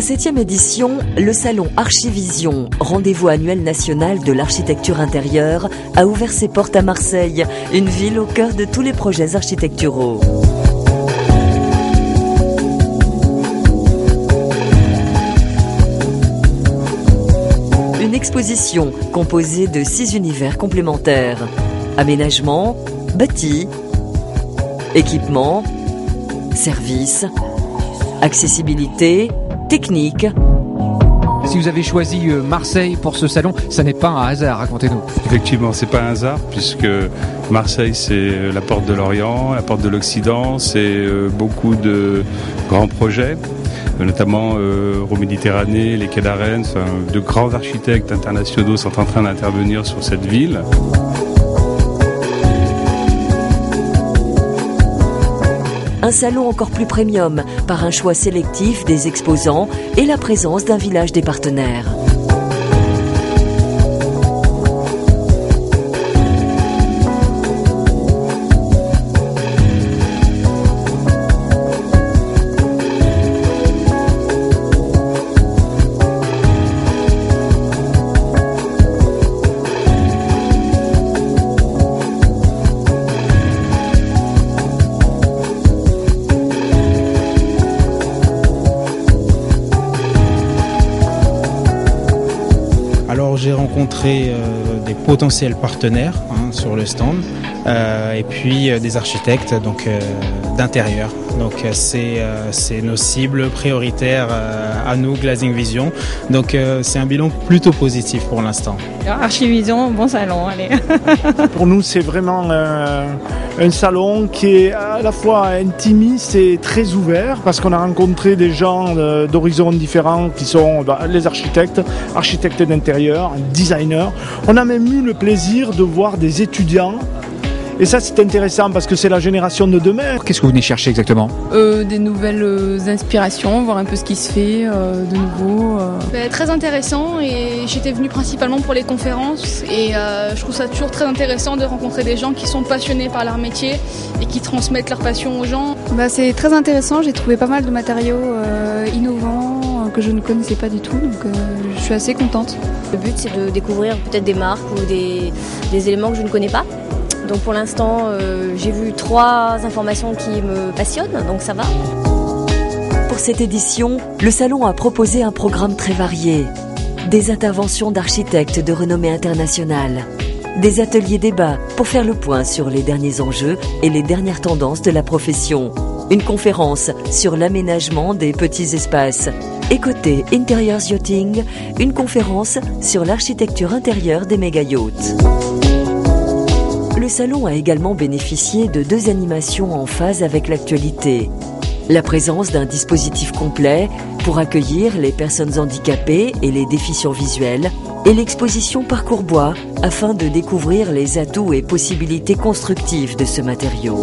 sa 7e édition, le salon Archivision, rendez-vous annuel national de l'architecture intérieure, a ouvert ses portes à Marseille, une ville au cœur de tous les projets architecturaux. Une exposition composée de 6 univers complémentaires. Aménagement, bâti, équipement, services, accessibilité, technique. Si vous avez choisi Marseille pour ce salon, ça n'est pas un hasard, racontez-nous. Effectivement, c'est pas un hasard, puisque Marseille, c'est la porte de l'Orient, la porte de l'Occident, c'est beaucoup de grands projets, notamment Euroméditerranée, les Quais d'Arène, de grands architectes internationaux sont en train d'intervenir sur cette ville. Un salon encore plus premium, par un choix sélectif des exposants et la présence d'un village des partenaires. Alors j'ai rencontré des potentiels partenaires sur le stand et puis des architectes d'intérieur. Donc c'est nos cibles prioritaires à nous, Glazing Vision. Donc c'est un bilan plutôt positif pour l'instant. Archivision, bon salon, allez. Pour nous, c'est vraiment un salon qui est à la fois intimiste et très ouvert, parce qu'on a rencontré des gens d'horizons différents qui sont les architectes d'intérieur, designers. On a même eu le plaisir de voir des étudiants. Et ça, c'est intéressant parce que c'est la génération de demain. Qu'est-ce que vous venez chercher exactement ? Des nouvelles inspirations, voir un peu ce qui se fait de nouveau. Très intéressant, et j'étais venue principalement pour les conférences, et je trouve ça toujours très intéressant de rencontrer des gens qui sont passionnés par leur métier et qui transmettent leur passion aux gens. C'est très intéressant, j'ai trouvé pas mal de matériaux innovants que je ne connaissais pas du tout, donc je suis assez contente. Le but, c'est de découvrir peut-être des marques ou des éléments que je ne connais pas. Donc pour l'instant, j'ai vu 3 informations qui me passionnent, donc ça va. Pour cette édition, le salon a proposé un programme très varié. Des interventions d'architectes de renommée internationale. Des ateliers débats pour faire le point sur les derniers enjeux et les dernières tendances de la profession. Une conférence sur l'aménagement des petits espaces. Et côté Interiors Yachting, une conférence sur l'architecture intérieure des méga-yachts. Le salon a également bénéficié de 2 animations en phase avec l'actualité. La présence d'un dispositif complet pour accueillir les personnes handicapées et les déficients visuels, et l'exposition Parcours Bois afin de découvrir les atouts et possibilités constructives de ce matériau.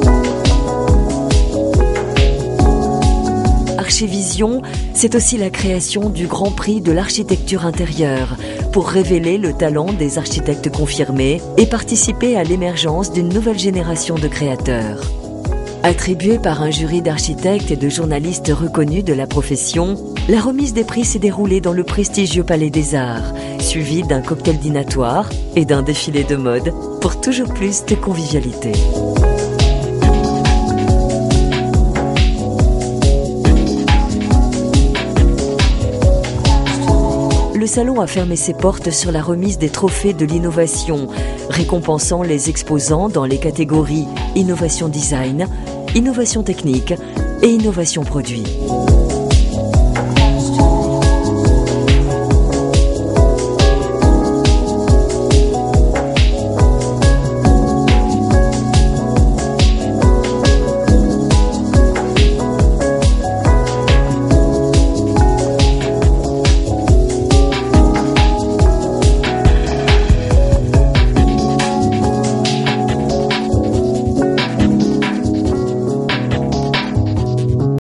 Archivision, c'est aussi la création du Grand Prix de l'architecture intérieure pour révéler le talent des architectes confirmés et participer à l'émergence d'une nouvelle génération de créateurs. Attribuée par un jury d'architectes et de journalistes reconnus de la profession, la remise des prix s'est déroulée dans le prestigieux Palais des Arts, suivie d'un cocktail dînatoire et d'un défilé de mode pour toujours plus de convivialité. Le salon a fermé ses portes sur la remise des trophées de l'innovation, récompensant les exposants dans les catégories Innovation Design, Innovation Technique et Innovation Produit.